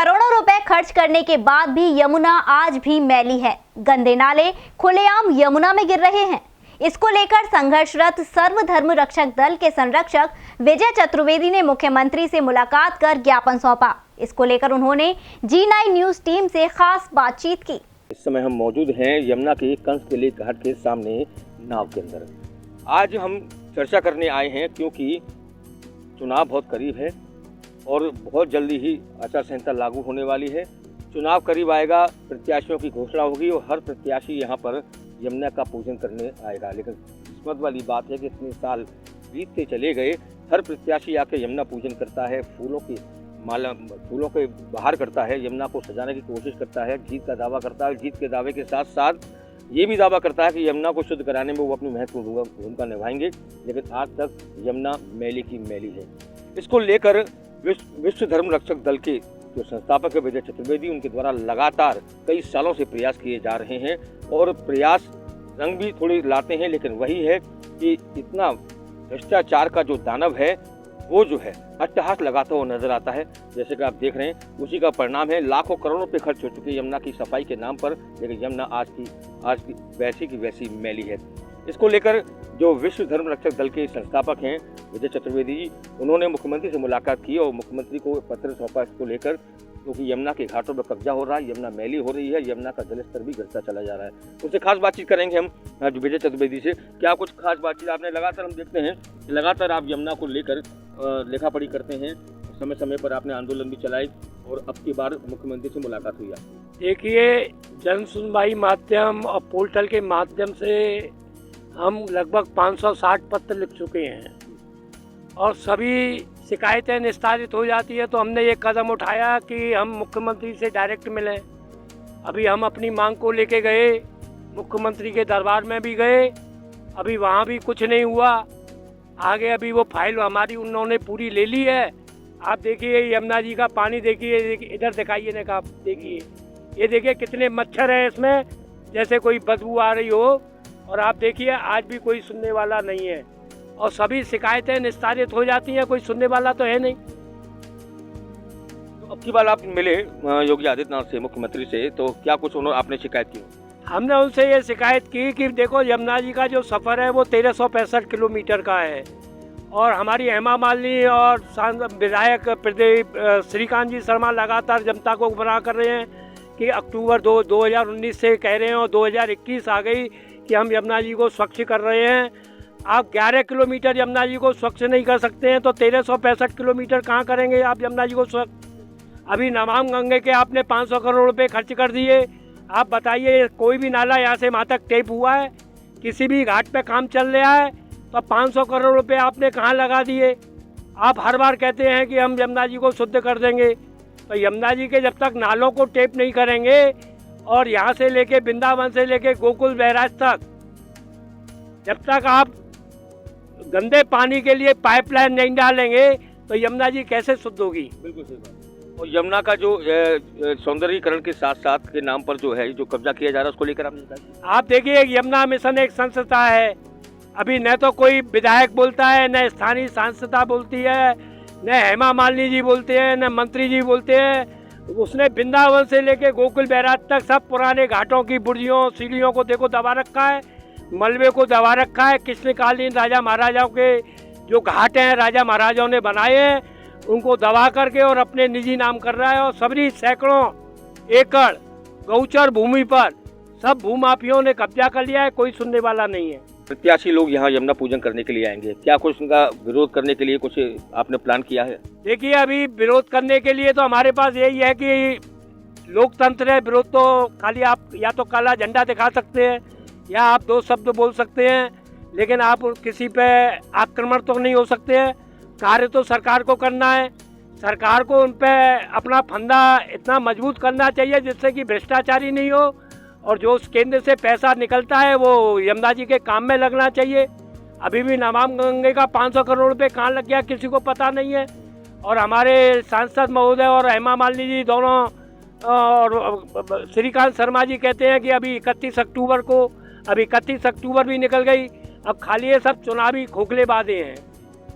करोड़ों रुपए खर्च करने के बाद भी यमुना आज भी मैली है। गंदे नाले खुलेआम यमुना में गिर रहे हैं। इसको लेकर संघर्षरत सर्वधर्म रक्षक दल के संरक्षक विजय चतुर्वेदी ने मुख्यमंत्री से मुलाकात कर ज्ञापन सौंपा। इसको लेकर उन्होंने G9 न्यूज टीम से खास बातचीत की। इस समय हम मौजूद हैं यमुना के कंसकेली घाट के सामने नाव के अंदर। आज हम चर्चा करने आए हैं क्योंकि चुनाव बहुत करीब है और बहुत जल्दी ही आचार संहिता लागू होने वाली है। चुनाव करीब आएगा, प्रत्याशियों की घोषणा होगी और हर प्रत्याशी यहाँ पर यमुना का पूजन करने आएगा। लेकिन किस्मत वाली बात है कि इतने साल बीतते चले गए, हर प्रत्याशी आके यमुना पूजन करता है, फूलों के बाहर करता है, यमुना को सजाने की कोशिश करता है, जीत का दावा करता है। जीत के दावे के साथ साथ ये भी दावा करता है कि यमुना को शुद्ध कराने में वो अपनी महत्वपूर्ण भूमिका निभाएंगे। लेकिन आज तक यमुना मैली की मैली है। इसको लेकर विश्व धर्म रक्षक दल के जो संस्थापक है विजय चतुर्वेदी, उनके द्वारा लगातार कई सालों से प्रयास किए जा रहे हैं और प्रयास रंग भी थोड़ी लाते हैं। लेकिन वही है कि इतना भ्रष्टाचार का जो दानव है वो जो है अट्टहास लगाता हुआ नजर आता है। जैसे कि आप देख रहे हैं, उसी का परिणाम है लाखों करोड़ों रुपए खर्च हो चुके यमुना की सफाई के नाम पर। लेकिन यमुना आज की वैसी की वैसी मैली है। इसको लेकर जो विश्व धर्म रक्षक दल के संस्थापक हैं विजय चतुर्वेदी जी, उन्होंने मुख्यमंत्री से मुलाकात की और मुख्यमंत्री को पत्र सौंपा इसको लेकर, क्योंकि यमुना के घाटों पर कब्जा हो रहा है, यमुना मैली हो रही है, यमुना का जलस्तर भी गिरता चला जा रहा है। उससे खास बातचीत करेंगे हम विजय चतुर्वेदी से। क्या कुछ खास बातचीत आपने लगातार, हम देखते हैं लगातार आप यमुना को लेकर लेखा पढ़ी करते हैं, समय समय पर आपने आंदोलन भी चलाए और अब की बार मुख्यमंत्री से मुलाकात हुई आपकी। देखिए, जन सुनवाई माध्यम और पोर्टल के माध्यम से हम लगभग 560 पत्र लिख चुके हैं और सभी शिकायतें निस्तारित हो जाती है। तो हमने ये कदम उठाया कि हम मुख्यमंत्री से डायरेक्ट मिलें। अभी हम अपनी मांग को लेके गए, मुख्यमंत्री के दरबार में भी गए, अभी वहाँ भी कुछ नहीं हुआ। आगे अभी वो फाइल हमारी उन्होंने पूरी ले ली है। आप देखिए यमुना जी का पानी, देखिए इधर दिखाइए ना, आप देखिए, ये देखिए कितने मच्छर हैं इसमें, जैसे कोई बदबू आ रही हो। और आप देखिए आज भी कोई सुनने वाला नहीं है और सभी शिकायतें निस्तारित हो जाती हैं, कोई सुनने वाला तो है नहीं। तो अब की बार आप मिले योगी आदित्यनाथ से, मुख्यमंत्री से, तो क्या कुछ उन्होंने आपने शिकायत की? हमने उनसे ये शिकायत की कि देखो यमुना जी का जो सफ़र है वो 1365 किलोमीटर का है और हमारी हेमा मालिनी और विधायक प्रदीप श्रीकांत जी शर्मा लगातार जनता को गुमराह कर रहे हैं कि अक्टूबर 2019 से कह रहे हैं और 2021 आ गई कि हम यमुना जी को स्वच्छ कर रहे हैं। आप 11 किलोमीटर यमुना जी को स्वच्छ नहीं कर सकते हैं तो 1365 किलोमीटर कहाँ करेंगे आप यमुना जी को स्वच्छ? अभी नमाम गंगे के आपने 500 करोड़ रुपए खर्च कर दिए। आप बताइए, कोई भी नाला यहाँ से वहाँ तक टेप हुआ है? किसी भी घाट पे काम चल रहा है तो 500 करोड़ रुपए आपने कहाँ लगा दिए? आप हर बार कहते हैं कि हम यमुना जी को शुद्ध कर देंगे, तो यमुना जी के जब तक नालों को टेप नहीं करेंगे और यहाँ से लेके वृंदावन से लेके गोकुल बैराज तक जब तक आप गंदे पानी के लिए पाइपलाइन नहीं डालेंगे तो यमुना जी कैसे शुद्ध होगी? बिल्कुल सही बात। और यमुना का जो सौंदर्यीकरण के साथ साथ के नाम पर जो है जो कब्जा किया जा रहा है, उसको लेकर आप देखिए, यमुना मिशन एक संस्था है। अभी न तो कोई विधायक बोलता है, न स्थानीय सांसदा बोलती है, न हेमा मालिनी जी बोलते हैं, न मंत्री जी बोलते हैं। उसने वृंदावन से लेके गोकुल बैराज तक सब पुराने घाटों की बुर्जियों सीढ़ियों को देखो दबा रखा है, मलबे को दबा रखा है। कृष्णकालीन राजा महाराजाओं के जो घाट हैं, राजा महाराजाओं ने बनाए हैं, उनको दबा करके और अपने निजी नाम कर रहा है। और सभी सैकड़ों एकड़ गौचर भूमि पर सब भूमाफियों ने कब्जा कर लिया है, कोई सुनने वाला नहीं है। प्रत्याशी लोग यहाँ यमुना पूजन करने के लिए आएंगे, क्या कुछ उनका विरोध करने के लिए कुछ आपने प्लान किया है? देखिए, अभी विरोध करने के लिए तो हमारे पास यही है कि लोकतंत्र है। विरोध तो खाली आप या तो काला झंडा दिखा सकते हैं या आप दो शब्द बोल सकते हैं, लेकिन आप किसी पे आक्रमण तो नहीं हो सकते हैं। कार्य तो सरकार को करना है। सरकार को उन पे अपना फंदा इतना मजबूत करना चाहिए जिससे कि भ्रष्टाचारी नहीं हो और जो उस केंद्र से पैसा निकलता है वो यमुना जी के काम में लगना चाहिए। अभी भी नमाम गंगे का 500 करोड़ रुपए कहाँ लग गया किसी को पता नहीं है। और हमारे सांसद महोदय और हेमा मालिनी जी दोनों और श्रीकांत शर्मा जी कहते हैं कि अभी 31 अक्टूबर को, अभी 31 अक्टूबर भी निकल गई, अब खाली ये सब चुनावी खोखले वादे हैं।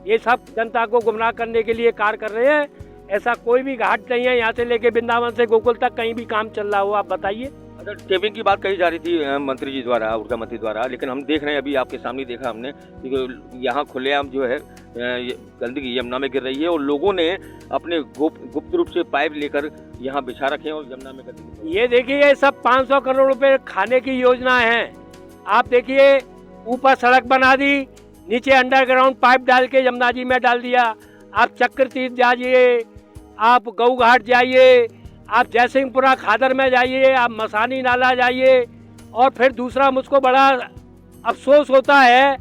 ये सब जनता को गुमराह करने के लिए कार्य कर रहे हैं। ऐसा कोई भी घाट नहीं है यहाँ से लेके वृंदावन से गोकुल तक कहीं भी काम चल रहा हो, आप बताइए। अच्छा, टेपिंग की बात कही जा रही थी मंत्री जी द्वारा, ऊर्जा मंत्री द्वारा, लेकिन हम देख रहे हैं अभी आपके सामने देखा हमने कि यहाँ खुलेआम जो है गंदगी यमुना में गिर रही है और लोगों ने अपने गुप्त रूप से पाइप लेकर यहाँ बिछा रखे हैं और यमुना में गंदगी। ये देखिए, ये सब 500 करोड़ रुपए खाने की योजना है। आप देखिए, ऊपर सड़क बना दी, नीचे अंडरग्राउंड पाइप डाल के यमुना जी में डाल दिया। आप चक्र तीर्थ जाइए, आप गऊ घाट जाइए, आप जयसिंहपुरा खादर में जाइए, आप मसानी नाला जाइए। और फिर दूसरा, मुझको बड़ा अफसोस होता है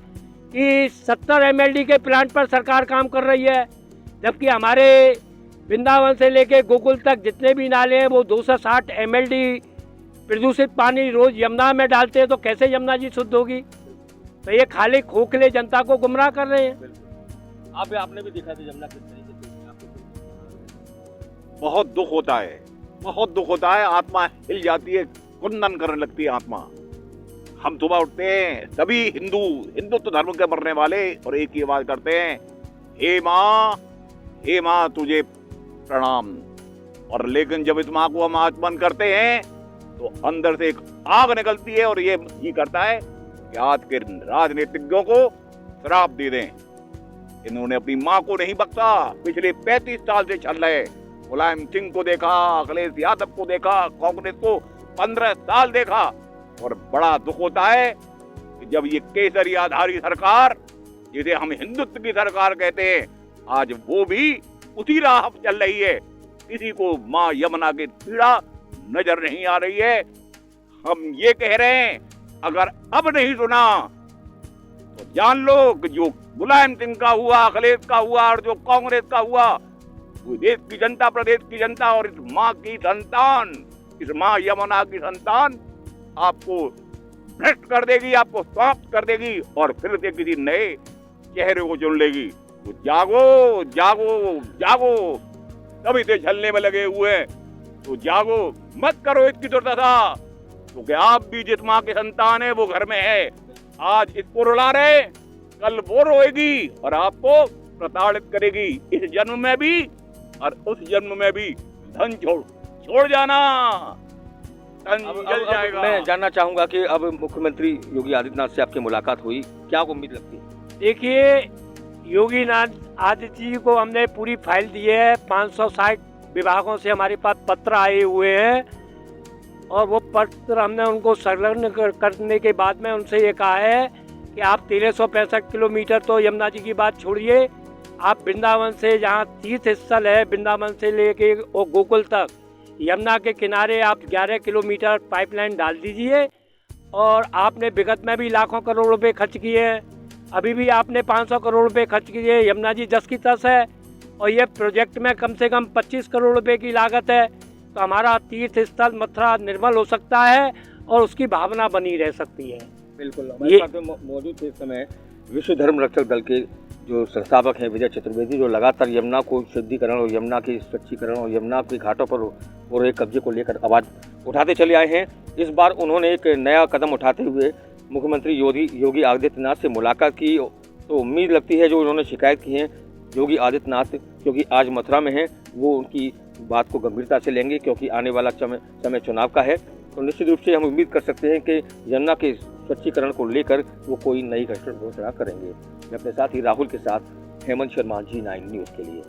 कि 70 MLD के प्लांट पर सरकार काम कर रही है, जबकि हमारे वृंदावन से लेके गोकुल तक जितने भी नाले हैं वो 260 MLD प्रदूषित पानी रोज यमुना में डालते हैं, तो कैसे यमुना जी शुद्ध होगी? तो ये खाली खोखले जनता को गुमराह कर रहे हैं। आपने भी देखा था यमुना किस तरीके से, आपको बहुत दुख होता है, बहुत दुख होता है। आत्मा हिल जाती है, कुंदन करने लगती है आत्मा। हम सुबह उठते हैं, सभी हिंदुत्व धर्म के मरने वाले, और एक ही आवाज करते हैं, हे माँ तुझे प्रणाम। और लेकिन जब इस माँ को हम आचमन करते हैं तो अंदर से एक आग निकलती है और ये करता है कि आज के राजनीतिज्ञों को शराब दे दें। इन्होंने अपनी माँ को नहीं बख्शा। पिछले 35 साल से चल रहे, मुलायम सिंह को देखा, अखिलेश यादव को देखा, कांग्रेस को 15 साल देखा, और बड़ा दुख होता है कि जब ये केसरियाधारी सरकार, जिसे हम हिंदुत्व की सरकार कहते हैं, आज वो भी उसी राह पर चल रही है। किसी को माँ यमुना की पीड़ा नजर नहीं आ रही है। हम ये कह रहे हैं, अगर अब नहीं सुना तो जान लो कि जो मुलायम सिंह का हुआ, अखिलेश का हुआ और जो कांग्रेस का हुआ, वो देश की जनता, प्रदेश की जनता और इस माँ की संतान, इस माँ यमुना की संतान आपको भ्रष्ट कर देगी, आपको समाप्त कर देगी और फिर से किसी नए चेहरे को चुन लेगी। तो जागो जागो जागो, तभी से झलने में लगे हुए हैं, तो जागो, मत करो इसकी दुर्दशा, क्योंकि आप भी जिस माँ के संतान है वो घर में है। आज इसको रुला रहे, कल वो रोएगी और आपको प्रताड़ित करेगी, इस जन्म में भी और उस जन्म में भी। धन छोड़ जाना, धन जल जाएगा। मैं जानना चाहूंगा कि अब मुख्यमंत्री योगी आदित्यनाथ से आपकी मुलाकात हुई, क्या उम्मीद लगती है? देखिए, योगी आदित्य जी को हमने पूरी फाइल दी है। 560 विभागों से हमारे पास पत्र आए हुए हैं और वो पत्र हमने उनको संलग्न करने के बाद में उनसे ये कहा है कि आप 1365 किलोमीटर तो यमुना जी की बात छोड़िए, आप वृंदावन से, जहाँ तीर्थ स्थल है वृंदावन से लेके और गोकुल तक, यमुना के किनारे आप 11 किलोमीटर पाइपलाइन डाल दीजिए। और आपने विगत में भी लाखों करोड़ रुपए खर्च किए हैं, अभी भी आपने 500 करोड़ रुपए खर्च किए। यमुना जी जस की तस है और ये प्रोजेक्ट में कम से कम 25 करोड़ रुपए की लागत है, तो हमारा तीर्थ स्थल मथुरा निर्मल हो सकता है और उसकी भावना बनी रह सकती है। बिल्कुल। हमारे साथ मौजूद थे इस समय विश्व धर्म रक्षक दल के जो संस्थापक हैं विजय चतुर्वेदी, जो लगातार यमुना को शुद्धिकरण और यमुना की स्वच्छीकरण और यमुना के घाटों पर हो रहे कब्जे को लेकर आवाज़ उठाते चले आए हैं। इस बार उन्होंने एक नया कदम उठाते हुए मुख्यमंत्री योगी आदित्यनाथ से मुलाकात की, तो उम्मीद लगती है जो उन्होंने शिकायत की है योगी आदित्यनाथ, क्योंकि आज मथुरा में हैं, वो उनकी बात को गंभीरता से लेंगे, क्योंकि आने वाला समय चुनाव का है। तो निश्चित रूप से हम उम्मीद कर सकते हैं कि यमुना के स्वच्छीकरण को लेकर वो कोई नई घोषणा करेंगे। मैं अपने साथ ही राहुल के साथ हेमंत शर्मा, G9 न्यूज़ के लिए।